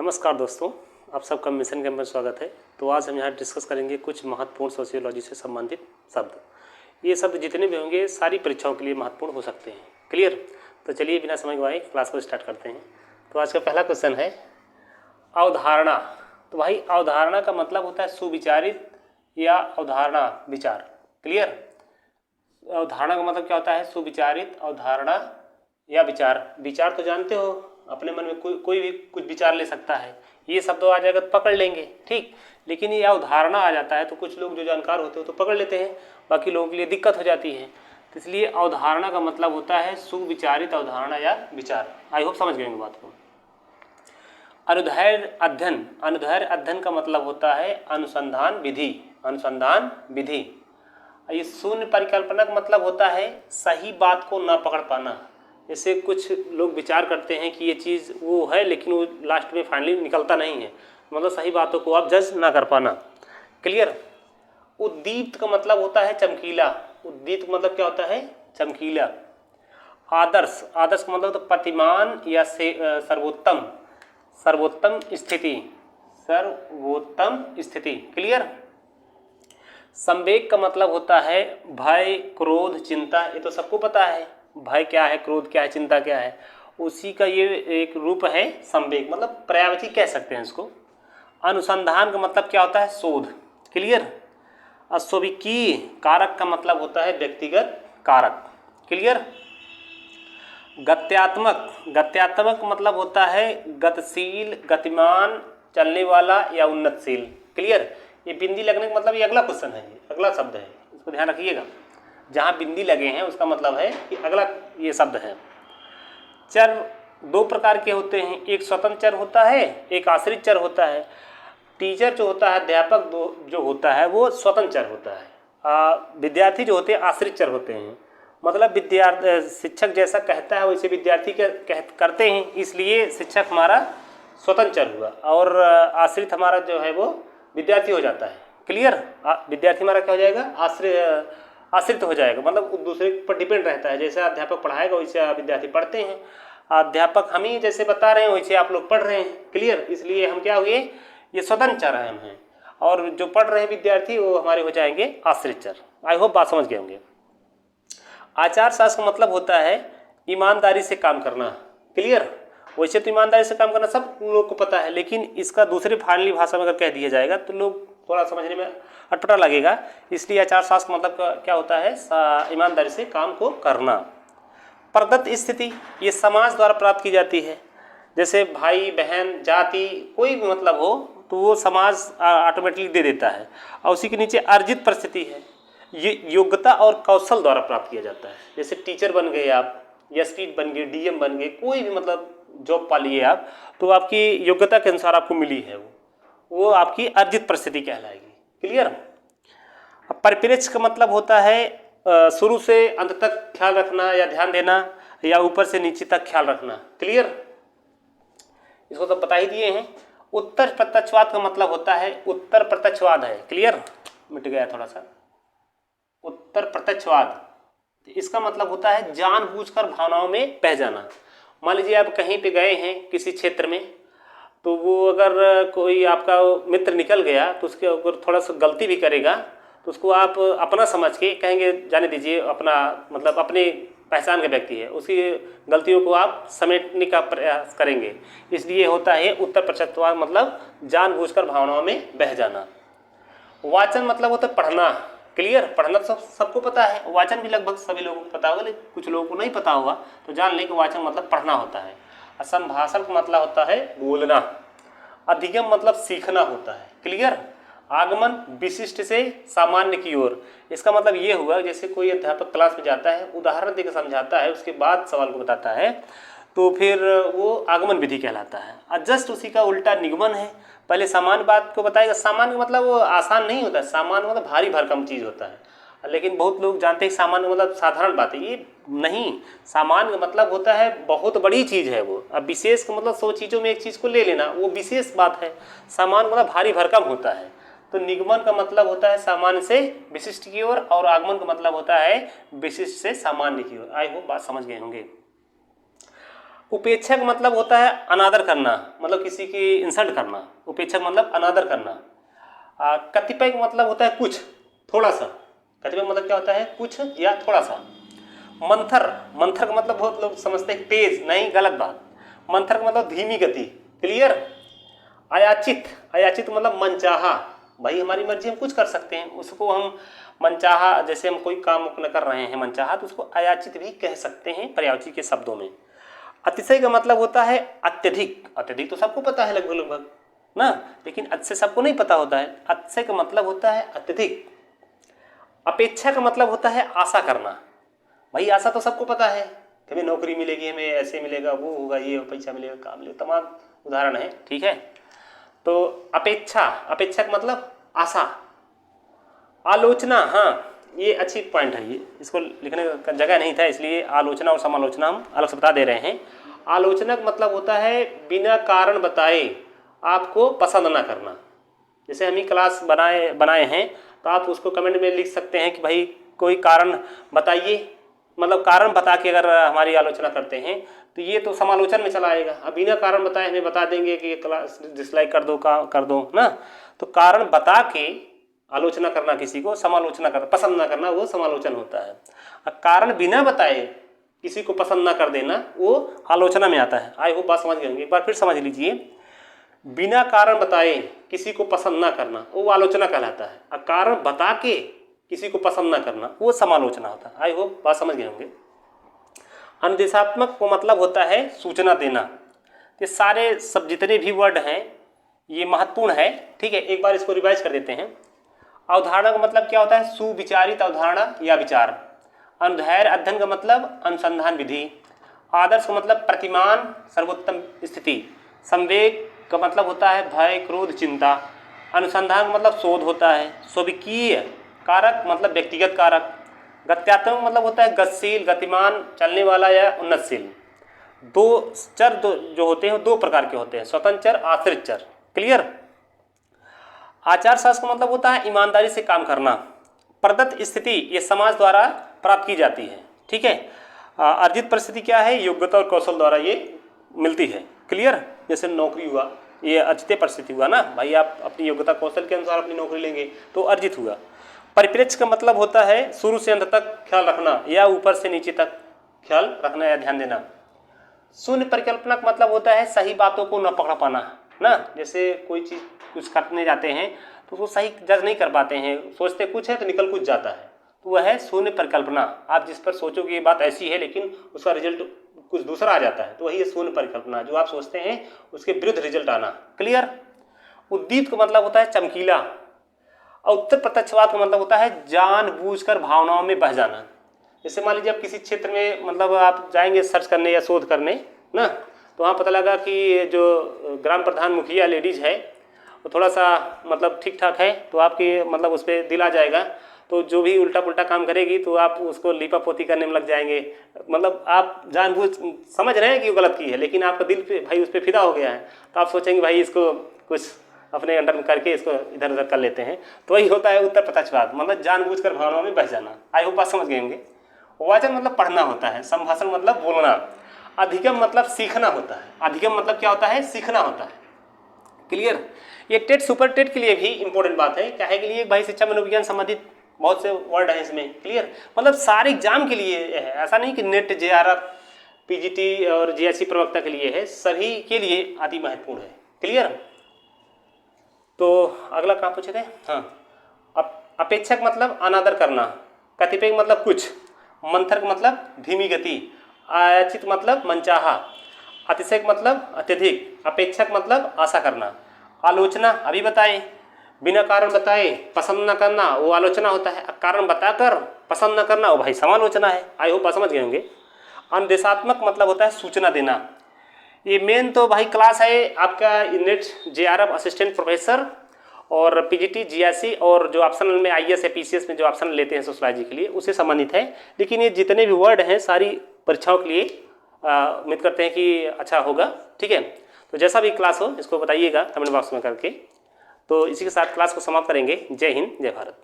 नमस्कार दोस्तों, आप सबका मिशन कैंप में स्वागत है। तो आज हम यहाँ डिस्कस करेंगे कुछ महत्वपूर्ण सोशियोलॉजी से संबंधित शब्द। ये शब्द जितने भी होंगे सारी परीक्षाओं के लिए महत्वपूर्ण हो सकते हैं। क्लियर? तो चलिए बिना समय गवाए क्लास को स्टार्ट करते हैं। तो आज का पहला क्वेश्चन है अवधारणा। तो भाई अवधारणा का मतलब होता है सुविचारित या अवधारणा विचार। क्लियर? अवधारणा का मतलब क्या होता है? सुविचारित, अवधारणा या विचार। विचार तो जानते हो, अपने मन में कोई भी कुछ विचार ले सकता है। ये शब्द आ जाएगा तो पकड़ लेंगे, ठीक। लेकिन ये अवधारणा आ जाता है तो कुछ लोग जो जानकार होते हैं तो पकड़ लेते हैं, बाकी लोगों के लिए दिक्कत हो जाती है। तो इसलिए अवधारणा का मतलब होता है सुविचारित अवधारणा या विचार। आई होप समझ गए बात को। अनुदैर्ध्य अध्ययन। अनुदैर्ध्य अध्ययन का मतलब होता है अनुसंधान विधि। अनुसंधान विधि। ये शून्य परिकल्पना का मतलब होता है सही बात को ना पकड़ पाना। जैसे कुछ लोग विचार करते हैं कि ये चीज़ वो है, लेकिन वो लास्ट में फाइनली निकलता नहीं है। मतलब सही बातों को आप जज ना कर पाना। क्लियर? उद्दीप्त का मतलब होता है चमकीला। उद्दीप्त का मतलब क्या होता है? चमकीला। आदर्श। आदर्श का मतलब तो प्रतिमान या सर्वोत्तम। सर्वोत्तम स्थिति। सर्वोत्तम स्थिति। क्लियर? संवेग का मतलब होता है भय, क्रोध, चिंता। ये तो सबको पता है भय क्या है, क्रोध क्या है, चिंता क्या है। उसी का ये एक रूप है संवेग, मतलब पर्यायवाची कह सकते हैं इसको। अनुसंधान का मतलब क्या होता है? शोध। क्लियर? अस्वाभिकीय कारक का मतलब होता है व्यक्तिगत कारक। क्लियर? गत्यात्मक। गत्यात्मक मतलब होता है गतिशील, गतिमान, चलने वाला या उन्नतशील। क्लियर? ये बिंदी लगने का मतलब ये अगला क्वेश्चन है, ये अगला शब्द है, इसको ध्यान रखिएगा। जहाँ बिंदी लगे हैं उसका मतलब है कि अगला ये शब्द है। चर दो प्रकार के होते हैं, एक स्वतंत्र चर होता है, एक आश्रित चर होता है। टीचर जो होता है, अध्यापक जो होता है वो स्वतंत्र चर होता है। विद्यार्थी जो होते हैं आश्रित चर होते हैं। मतलब विद्यार्थी शिक्षक जैसा कहता है वैसे विद्यार्थी करते हैं, इसलिए शिक्षक हमारा स्वतंत्र चर हुआ और आश्रित हमारा जो है वो विद्यार्थी हो जाता है। क्लियर? विद्यार्थी हमारा क्या हो जाएगा? आश्रित हो जाएगा, मतलब दूसरे पर डिपेंड रहता है। जैसे अध्यापक पढ़ाएगा वैसे विद्यार्थी पढ़ते हैं। अध्यापक हम ही जैसे बता रहे हैं वैसे आप लोग पढ़ रहे हैं। क्लियर? इसलिए हम क्या हुए? ये स्वतंत्र चर हम हैं, और जो पढ़ रहे हैं विद्यार्थी वो हमारे हो जाएंगे आश्रित चर। आई होप बात समझ गए होंगे। आचार शास्त्र का मतलब होता है ईमानदारी से काम करना। क्लियर? वैसे तो ईमानदारी से काम करना सब लोग को पता है, लेकिन इसका दूसरे फाइनली भाषा में अगर कह दिया जाएगा तो लोग थोड़ा समझने में अटपटा लगेगा। इसलिए आचार शास्त्र मतलब क्या होता है? ईमानदारी से काम को करना। प्रदत्त स्थिति ये समाज द्वारा प्राप्त की जाती है। जैसे भाई बहन, जाति, कोई भी मतलब हो तो वो समाज ऑटोमेटिकली दे देता है। और उसी के नीचे अर्जित परिस्थिति है, ये योग्यता और कौशल द्वारा प्राप्त किया जाता है। जैसे टीचर बन गए आप, एसपी बन गए, डीएम बन गए, कोई भी मतलब जॉब पा लिए आप, तो आपकी योग्यता के अनुसार आपको मिली है वो आपकी अर्जित परिस्थिति कहलाएगी। क्लियर? अब परिप्रेक्ष्य का मतलब होता है शुरू से अंत तक ख्याल रखना या ध्यान देना, या ऊपर से नीचे तक ख्याल रखना। क्लियर? इसको तो बता ही दिए हैं। उत्तर प्रत्यक्षवाद का मतलब होता है उत्तर प्रत्यक्षवाद है। क्लियर? मिट गया थोड़ा सा। उत्तर प्रत्यक्षवाद इसका मतलब होता है जानबूझकर भावनाओं में बह जाना। मान लीजिए आप कहीं पे गए हैं किसी क्षेत्र में, तो वो अगर कोई आपका मित्र निकल गया तो उसके ऊपर थोड़ा सा गलती भी करेगा तो उसको आप अपना समझ के कहेंगे जाने दीजिए, अपना मतलब अपने पहचान का व्यक्ति है, उसकी गलतियों को आप समेटने का प्रयास करेंगे। इसलिए होता है उत्तर प्रत्यक्षवाद, मतलब जानबूझकर भावनाओं में बह जाना। वाचन मतलब होता है पढ़ना। क्लियर? पढ़ना तो सबको पता है, वाचन भी लगभग सभी लोगों को पता होगा, लेकिन कुछ लोगों को नहीं पता होगा, तो जान लें कि वाचन मतलब पढ़ना होता है। संभाषण का मतलब होता है बोलना। अधिगम मतलब सीखना होता है। क्लियर? आगमन विशिष्ट से सामान्य की ओर, इसका मतलब ये हुआ जैसे कोई अध्यापक क्लास में जाता है, उदाहरण देकर समझाता है, उसके बाद सवाल को बताता है, तो फिर वो आगमन विधि कहलाता है। और जस्ट उसी का उल्टा निगमन है। पहले सामान्य बात को बताएगा। सामान्य मतलब वो आसान नहीं होता है, सामान्य मतलब भारी भरकम चीज़ होता है। लेकिन बहुत लोग जानते हैं सामान्य मतलब साधारण बात है, ये नहीं। सामान्य मतलब होता है बहुत बड़ी चीज़ है वो। अब विशेष का मतलब 100 चीज़ों में एक चीज़ को ले लेना, वो विशेष बात है। सामान्य मतलब भारी भरकम होता है। तो निगमन का मतलब होता है सामान्य से विशिष्ट की ओर, और आगमन का मतलब होता है विशिष्ट से सामान्य की ओर। आई होप बात समझ गए होंगे। उपेक्षक मतलब होता है अनादर करना, मतलब किसी की इंसल्ट करना। उपेक्षक मतलब अनादर करना। कतिपय मतलब होता है कुछ, थोड़ा सा। कतिपय मतलब क्या होता है, कुछ या थोड़ा सा। मंथर, मंथर का मतलब बहुत लोग समझते हैं तेज, नहीं, गलत बात। मंथर का मतलब धीमी गति। क्लियर। अयाचित, अयाचित मतलब मनचाहा, भाई हमारी मर्जी हम कुछ कर सकते हैं, उसको हम मनचाहा, जैसे हम कोई काम अपना कर रहे हैं मनचाहा, तो उसको अयाचित भी कह सकते हैं पर्यायवाची के शब्दों में। अतिशय का मतलब होता है अत्यधिक। अत्यधिक तो सबको पता है लगभग लगभग ना, लेकिन अतिशय सबको नहीं पता होता है। अतिशय का मतलब होता है अत्यधिक। अपेक्षा का मतलब होता है आशा करना। भाई आशा तो सबको पता है, कभी नौकरी मिलेगी हमें, ऐसे मिलेगा, वो होगा, ये पैसा मिलेगा, काम मिलेगा, तमाम उदाहरण है। ठीक है, तो अपेक्षा, अपेक्षा का मतलब आशा। आलोचना, हाँ ये अच्छी पॉइंट है, ये इसको लिखने का जगह नहीं था, इसलिए आलोचना और समालोचना हम अलग से बता दे रहे हैं। आलोचना का मतलब होता है बिना कारण बताए आपको पसंद ना करना। जैसे हम ही क्लास बनाए हैं, तो आप उसको कमेंट में लिख सकते हैं कि भाई कोई कारण बताइए, मतलब कारण बता के अगर हमारी आलोचना करते हैं तो ये तो समालोचन में चला आएगा। अब बिना कारण बताए हमें बता देंगे कि ये क्लास डिसलाइक कर दो, कर दो ना, तो कारण बता के आलोचना करना किसी को, समालोचना करना, पसंद ना करना, वो समालोचन होता है। अब कारण बिना बताए किसी को पसंद ना कर देना वो आलोचना में आता है। आई होप बात समझ गए होंगे, एक बार फिर समझ लीजिए। बिना कारण बताए किसी को पसंद ना करना वो आलोचना कहलाता है, और कारण बता के किसी को पसंद ना करना वो समालोचना होता है। आई होप बात समझ गए होंगे। अनुदेशात्मक को मतलब होता है सूचना देना। ये सारे सब जितने भी वर्ड हैं ये महत्वपूर्ण है। ठीक है, एक बार इसको रिवाइज कर देते हैं। अवधारणा का मतलब क्या होता है, सुविचारित अवधारणा या विचार। अनुदैर्घ्य अध्ययन का मतलब अनुसंधान विधि। आदर्श का मतलब प्रतिमान, सर्वोत्तम स्थिति। संवेग का मतलब होता है भय, क्रोध, चिंता। अनुसंधान का मतलब शोध होता है। स्वविकीय कारक मतलब व्यक्तिगत कारक। गत्यात्मक मतलब होता है गतिशील, गतिमान, चलने वाला या उन्नतशील। दो चर जो होते हैं दो प्रकार के होते हैं, स्वतंत्र चर, आश्रित चर। क्लियर। आचार शास्त्र का मतलब होता है ईमानदारी से काम करना। प्रदत्त स्थिति ये समाज द्वारा प्राप्त की जाती है। ठीक है। अर्जित परिस्थिति क्या है, योग्यता और कौशल द्वारा ये मिलती है। क्लियर। जैसे नौकरी हुआ, ये अर्जित परिस्थिति हुआ ना भाई, आप अपनी योग्यता कौशल के अनुसार अपनी नौकरी लेंगे तो अर्जित हुआ। परिप्रेक्ष्य का मतलब होता है शुरू से अंत तक ख्याल रखना या ऊपर से नीचे तक ख्याल रखना या ध्यान देना। शून्य परिकल्पना का मतलब होता है सही बातों को न पकड़ पाना ना। जैसे कोई चीज़ कुछ करने जाते हैं तो उसको सही जज नहीं कर पाते हैं, सोचते कुछ है तो निकल कुछ जाता है, तो वह है शून्य परिकल्पना। आप जिस पर सोचोगे ये बात ऐसी है लेकिन उसका रिजल्ट कुछ दूसरा आ जाता है, तो वही है शून्य परिकल्पना, जो आप सोचते हैं उसके विरुद्ध रिजल्ट आना। क्लियर। उद्दीप्त का मतलब होता है चमकीला, और उत्तर प्रत्यक्षवाद का मतलब होता है जानबूझकर भावनाओं में बह जाना। जैसे मान लीजिए आप किसी क्षेत्र में मतलब आप जाएंगे सर्च करने या शोध करने ना, तो वहाँ पता लगा कि जो ग्राम प्रधान मुखिया लेडीज़ है वो थोड़ा सा मतलब ठीक ठाक है, तो आपकी मतलब उस पर दिल आ जाएगा, तो जो भी उल्टा पुल्टा काम करेगी तो आप उसको लीपा पोती करने में लग जाएंगे। मतलब आप जानबूझ समझ रहे हैं कि वो गलत की है, लेकिन आपका दिल पे भाई उस पर फिदा हो गया है, तो आप सोचेंगे भाई इसको कुछ अपने अंडर में करके इसको इधर उधर कर लेते हैं। तो वही होता है उत्तर प्रत्यक्षवाद, मतलब जानबूझकर भावनाओं में बह जाना। आई होप बात समझ गए होंगे। वाचन मतलब पढ़ना होता है। संभाषण मतलब बोलना। अधिगम मतलब सीखना होता है। अधिगम मतलब क्या होता है, सीखना होता है। क्लियर। ये टेट सुपर टेट के लिए भी इंपॉर्टेंट बात है। क्या है के लिए भाई शिक्षा मनोविज्ञान संबंधित बहुत से वर्ड हैं इसमें। क्लियर। मतलब सारे एग्जाम के लिए है, ऐसा नहीं कि नेट, जेआरएफ, पीजीटी और जीएससी प्रवक्ता के लिए है, सभी के लिए अति महत्वपूर्ण है। क्लियर। तो अगला कहाँ पूछे थे, हाँ, अपेक्षक मतलब अनादर करना। कतिपय मतलब कुछ। मंथर का मतलब धीमी गति। अयाचित मतलब मनचाहा। अतिशय मतलब अत्यधिक। अपेक्षक मतलब आशा करना। आलोचना अभी बताए, बिना कारण बताए पसंद न करना वो आलोचना होता है। कारण बताकर पसंद न करना वो भाई समालोचना है। आई होप समझ गए होंगे। अनुदेशात्मक मतलब होता है सूचना देना। ये मेन तो भाई क्लास है आपका नेट, जेआरएफ असिस्टेंट प्रोफेसर और पीजीटी, जीएससी और जो ऑप्शनल में आईएएस या पीसीएस में जो ऑप्शन लेते हैं सोशलॉजी के लिए उससे संबंधित है। लेकिन ये जितने भी वर्ड हैं सारी परीक्षाओं के लिए उम्मीद करते हैं कि अच्छा होगा। ठीक है, तो जैसा भी क्लास हो इसको बताइएगा कमेंट बॉक्स में करके। तो इसी के साथ क्लास को समाप्त करेंगे। जय हिंद, जय भारत।